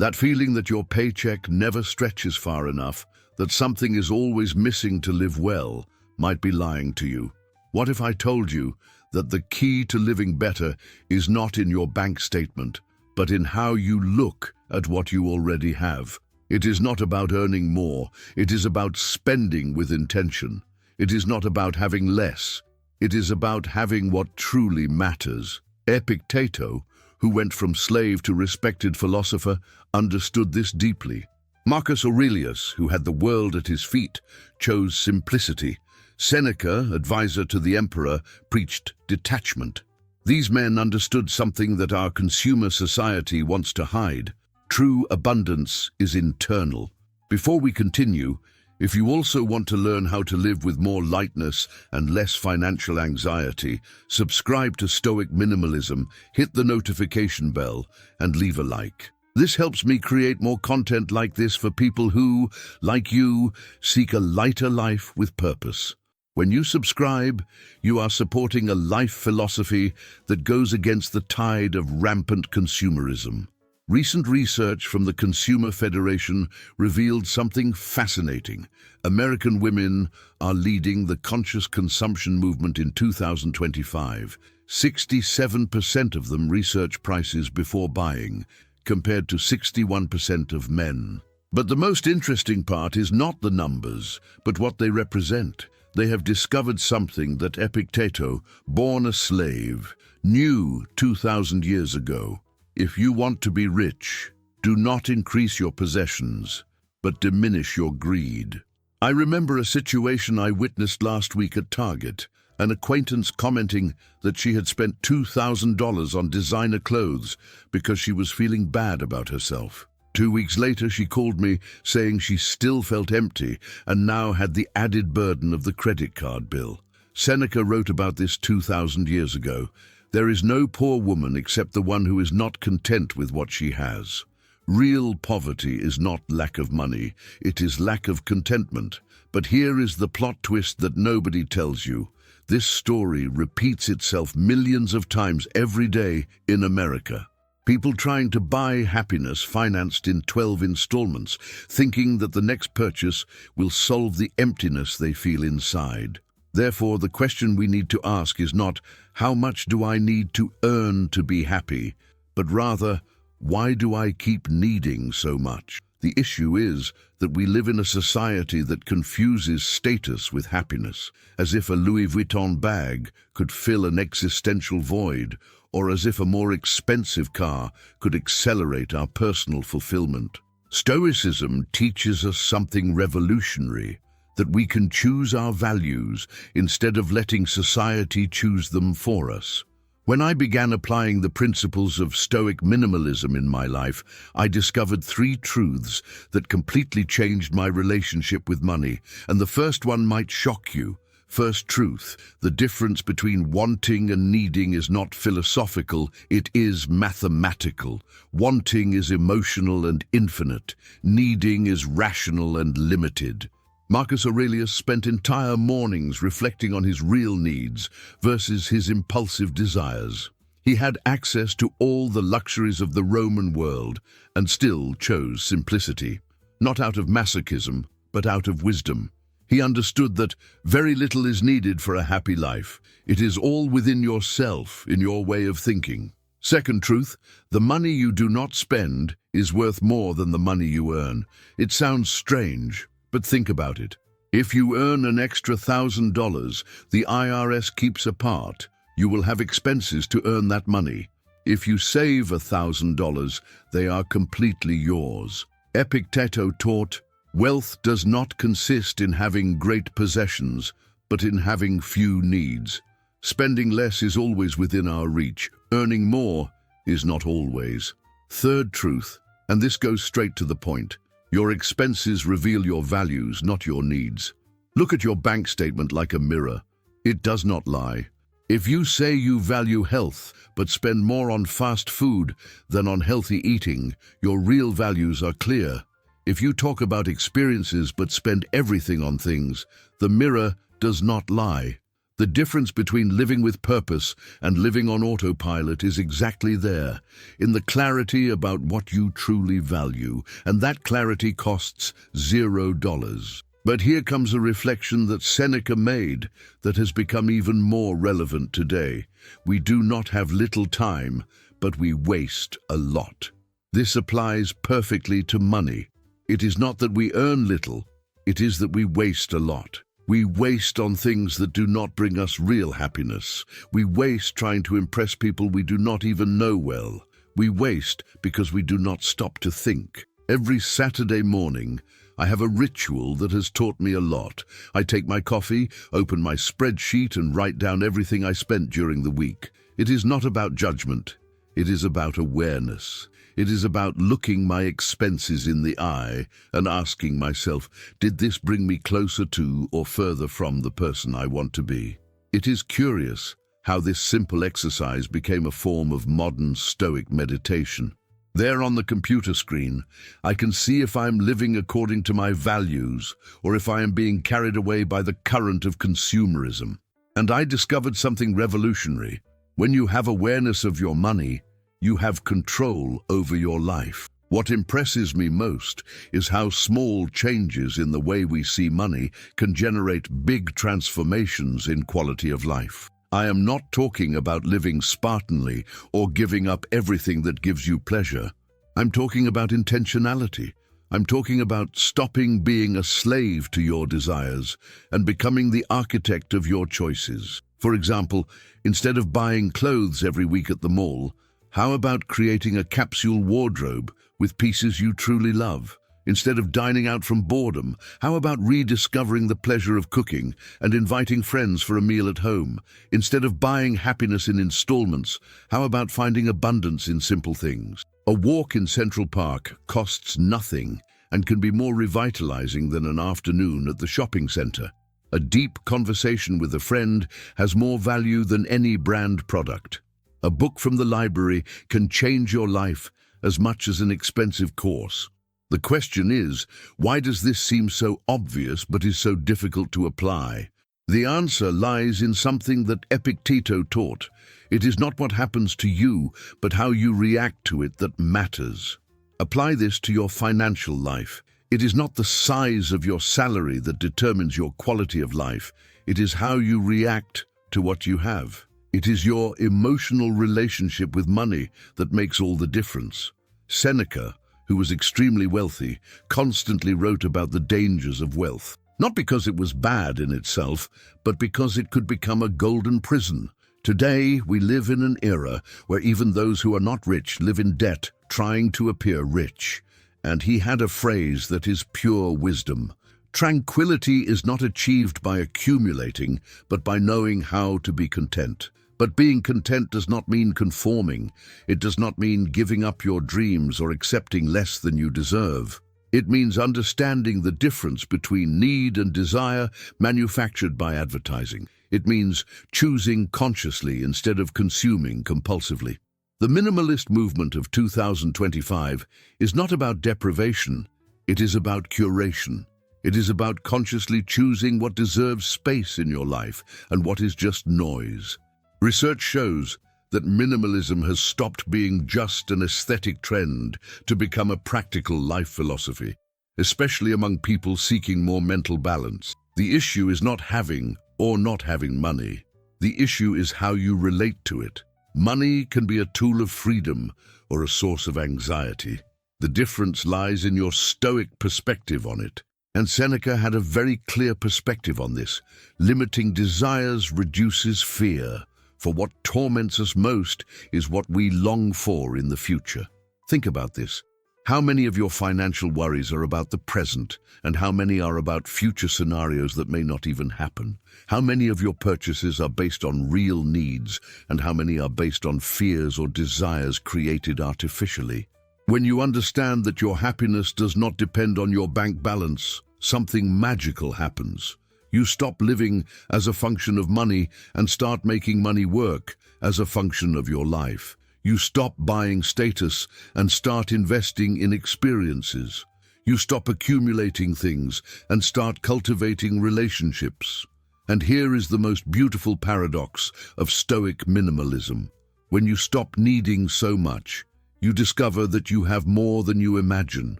That feeling that your paycheck never stretches far enough, that something is always missing to live well, might be lying to you. What if I told you that the key to living better is not in your bank statement, but in how you look at what you already have? It is not about earning more, it is about spending with intention. It is not about having less, it is about having what truly matters. Epicteto, who went from slave to respected philosopher, understood this deeply. Marcus Aurelius, who had the world at his feet, chose simplicity. Seneca, advisor to the emperor, preached detachment. These men understood something that our consumer society wants to hide. True abundance is internal. Before we continue, if you also want to learn how to live with more lightness and less financial anxiety, subscribe to Stoic Minimalism, hit the notification bell, and leave a like. This helps me create more content like this for people who, like you, seek a lighter life with purpose. When you subscribe, you are supporting a life philosophy that goes against the tide of rampant consumerism. Recent research from the Consumer Federation revealed something fascinating. American women are leading the conscious consumption movement in 2025. 67% of them research prices before buying, compared to 61% of men. But the most interesting part is not the numbers, but what they represent. They have discovered something that Epicteto, born a slave, knew 2,000 years ago. If you want to be rich, do not increase your possessions, but diminish your greed. I remember a situation I witnessed last week at Target, an acquaintance commenting that she had spent $2,000 on designer clothes because she was feeling bad about herself. 2 weeks later, she called me saying she still felt empty and now had the added burden of the credit card bill. Seneca wrote about this 2,000 years ago. There is no poor woman except the one who is not content with what she has. Real poverty is not lack of money, it is lack of contentment. But here is the plot twist that nobody tells you. This story repeats itself millions of times every day in America. People trying to buy happiness financed in 12 installments, thinking that the next purchase will solve the emptiness they feel inside. Therefore, the question we need to ask is not, how much do I need to earn to be happy, but rather, why do I keep needing so much? The issue is that we live in a society that confuses status with happiness, as if a Louis Vuitton bag could fill an existential void, or as if a more expensive car could accelerate our personal fulfillment. Stoicism teaches us something revolutionary, that we can choose our values instead of letting society choose them for us. When I began applying the principles of Stoic minimalism in my life, I discovered 3 truths that completely changed my relationship with money, and the first one might shock you. First truth, the difference between wanting and needing is not philosophical, it is mathematical. Wanting is emotional and infinite, needing is rational and limited. Marcus Aurelius spent entire mornings reflecting on his real needs versus his impulsive desires. He had access to all the luxuries of the Roman world and still chose simplicity, not out of masochism, but out of wisdom. He understood that very little is needed for a happy life. It is all within yourself, in your way of thinking. Second truth, the money you do not spend is worth more than the money you earn. It sounds strange, but think about it. If you earn an extra $1,000, the IRS keeps a part. You will have expenses to earn that money. If you save $1,000, they are completely yours. Epicteto taught, wealth does not consist in having great possessions, but in having few needs. Spending less is always within our reach. Earning more is not always. Third truth, and this goes straight to the point. Your expenses reveal your values, not your needs. Look at your bank statement like a mirror. It does not lie. If you say you value health, but spend more on fast food than on healthy eating, your real values are clear. If you talk about experiences but spend everything on things, the mirror does not lie. The difference between living with purpose and living on autopilot is exactly there, in the clarity about what you truly value, and that clarity costs $0. But here comes a reflection that Seneca made that has become even more relevant today. We do not have little time, but we waste a lot. This applies perfectly to money. It is not that we earn little, it is that we waste a lot. We waste on things that do not bring us real happiness. We waste trying to impress people we do not even know well. We waste because we do not stop to think. Every Saturday morning, I have a ritual that has taught me a lot. I take my coffee, open my spreadsheet, and write down everything I spent during the week. It is not about judgment. It is about awareness. It is about looking my expenses in the eye and asking myself, did this bring me closer to or further from the person I want to be? It is curious how this simple exercise became a form of modern Stoic meditation. There on the computer screen, I can see if I'm living according to my values or if I am being carried away by the current of consumerism. And I discovered something revolutionary. When you have awareness of your money, you have control over your life. What impresses me most is how small changes in the way we see money can generate big transformations in quality of life. I am not talking about living Spartanly or giving up everything that gives you pleasure. I'm talking about intentionality. I'm talking about stopping being a slave to your desires and becoming the architect of your choices. For example, instead of buying clothes every week at the mall, how about creating a capsule wardrobe with pieces you truly love? Instead of dining out from boredom, how about rediscovering the pleasure of cooking and inviting friends for a meal at home? Instead of buying happiness in installments, how about finding abundance in simple things? A walk in Central Park costs nothing and can be more revitalizing than an afternoon at the shopping center. A deep conversation with a friend has more value than any brand product. A book from the library can change your life as much as an expensive course. The question is, why does this seem so obvious but is so difficult to apply? The answer lies in something that Epicteto taught. It is not what happens to you, but how you react to it that matters. Apply this to your financial life. It is not the size of your salary that determines your quality of life. It is how you react to what you have. It is your emotional relationship with money that makes all the difference. Seneca, who was extremely wealthy, constantly wrote about the dangers of wealth. Not because it was bad in itself, but because it could become a golden prison. Today, we live in an era where even those who are not rich live in debt, trying to appear rich. And he had a phrase that is pure wisdom. Tranquility is not achieved by accumulating, but by knowing how to be content. But being content does not mean conforming. It does not mean giving up your dreams or accepting less than you deserve. It means understanding the difference between need and desire manufactured by advertising. It means choosing consciously instead of consuming compulsively. The minimalist movement of 2025 is not about deprivation. It is about curation. It is about consciously choosing what deserves space in your life and what is just noise. Research shows that minimalism has stopped being just an aesthetic trend to become a practical life philosophy, especially among people seeking more mental balance. The issue is not having or not having money. The issue is how you relate to it. Money can be a tool of freedom or a source of anxiety. The difference lies in your Stoic perspective on it. And Seneca had a very clear perspective on this. Limiting desires reduces fear. For what torments us most is what we long for in the future. Think about this. How many of your financial worries are about the present, and how many are about future scenarios that may not even happen? How many of your purchases are based on real needs, and how many are based on fears or desires created artificially? When you understand that your happiness does not depend on your bank balance, something magical happens. You stop living as a function of money and start making money work as a function of your life. You stop buying status and start investing in experiences. You stop accumulating things and start cultivating relationships. And here is the most beautiful paradox of Stoic minimalism. When you stop needing so much, you discover that you have more than you imagine.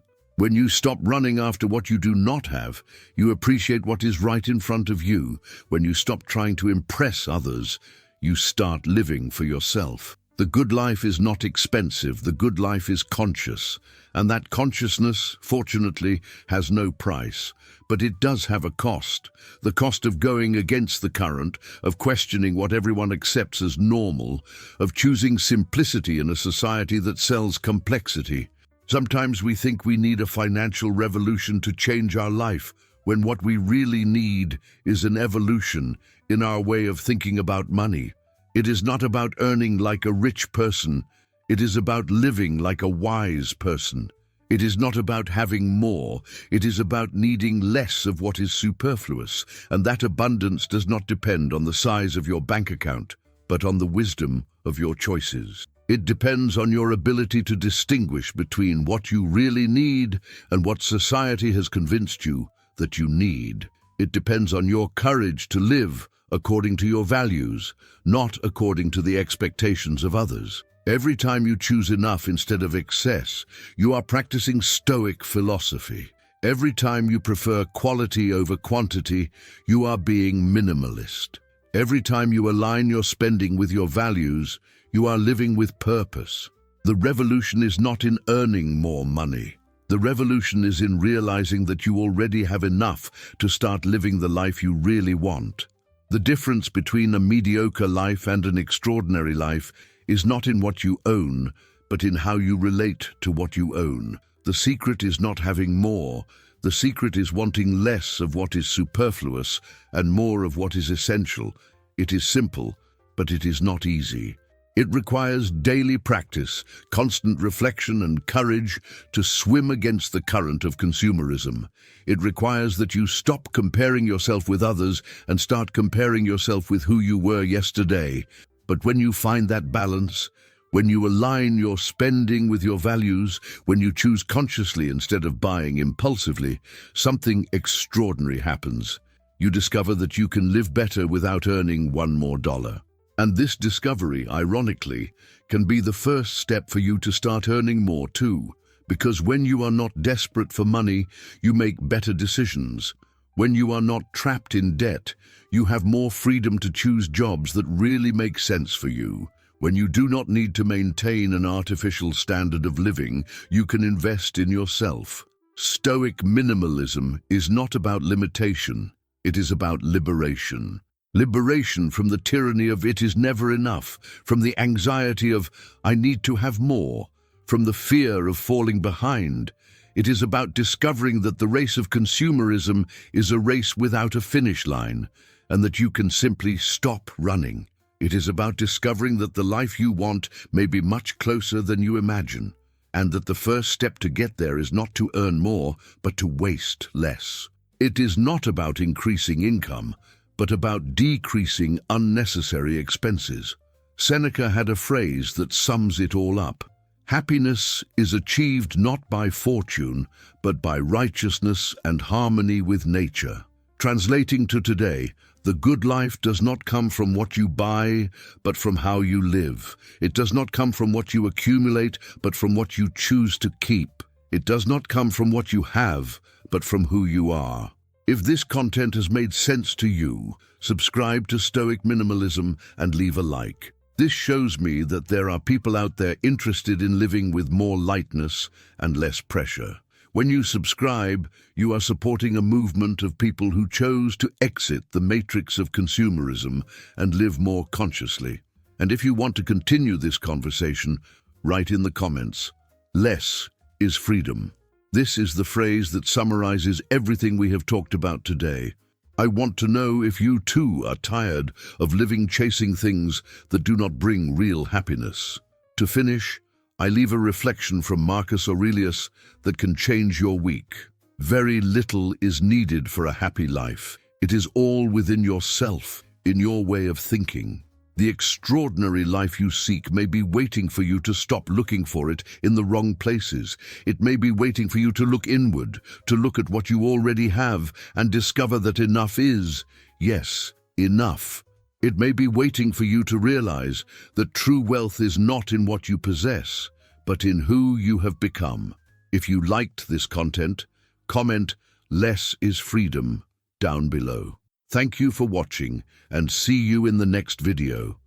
When you stop running after what you do not have, you appreciate what is right in front of you. When you stop trying to impress others, you start living for yourself. The good life is not expensive, the good life is conscious. And that consciousness, fortunately, has no price. But it does have a cost. The cost of going against the current, of questioning what everyone accepts as normal, of choosing simplicity in a society that sells complexity. Sometimes we think we need a financial revolution to change our life, when what we really need is an evolution in our way of thinking about money. It is not about earning like a rich person. It is about living like a wise person. It is not about having more. It is about needing less of what is superfluous. And that abundance does not depend on the size of your bank account, but on the wisdom of your choices. It depends on your ability to distinguish between what you really need and what society has convinced you that you need. It depends on your courage to live according to your values, not according to the expectations of others. Every time you choose enough instead of excess, you are practicing Stoic philosophy. Every time you prefer quality over quantity, you are being minimalist. Every time you align your spending with your values, you are living with purpose. The revolution is not in earning more money. The revolution is in realizing that you already have enough to start living the life you really want. The difference between a mediocre life and an extraordinary life is not in what you own, but in how you relate to what you own. The secret is not having more. The secret is wanting less of what is superfluous and more of what is essential. It is simple, but it is not easy. It requires daily practice, constant reflection and courage to swim against the current of consumerism. It requires that you stop comparing yourself with others and start comparing yourself with who you were yesterday. But when you find that balance, when you align your spending with your values, when you choose consciously instead of buying impulsively, something extraordinary happens. You discover that you can live better without earning one more dollar. And this discovery, ironically, can be the first step for you to start earning more too. Because when you are not desperate for money, you make better decisions. When you are not trapped in debt, you have more freedom to choose jobs that really make sense for you. When you do not need to maintain an artificial standard of living, you can invest in yourself. Stoic minimalism is not about limitation. It is about liberation. Liberation from the tyranny of it is never enough, from the anxiety of I need to have more, from the fear of falling behind. It is about discovering that the race of consumerism is a race without a finish line, and that you can simply stop running. It is about discovering that the life you want may be much closer than you imagine, and that the first step to get there is not to earn more, but to waste less. It is not about increasing income, but about decreasing unnecessary expenses. Seneca had a phrase that sums it all up. Happiness is achieved not by fortune, but by righteousness and harmony with nature. Translating to today, the good life does not come from what you buy, but from how you live. It does not come from what you accumulate, but from what you choose to keep. It does not come from what you have, but from who you are. If this content has made sense to you, subscribe to Stoic Minimalism and leave a like. This shows me that there are people out there interested in living with more lightness and less pressure. When you subscribe, you are supporting a movement of people who chose to exit the matrix of consumerism and live more consciously. And if you want to continue this conversation, write in the comments, "Less is freedom." This is the phrase that summarizes everything we have talked about today. I want to know if you too are tired of living chasing things that do not bring real happiness. To finish, I leave a reflection from Marcus Aurelius that can change your week. Very little is needed for a happy life. It is all within yourself, in your way of thinking. The extraordinary life you seek may be waiting for you to stop looking for it in the wrong places. It may be waiting for you to look inward, to look at what you already have and discover that enough is, yes, enough. It may be waiting for you to realize that true wealth is not in what you possess, but in who you have become. If you liked this content, comment "Less is freedom" down below. Thank you for watching, and see you in the next video.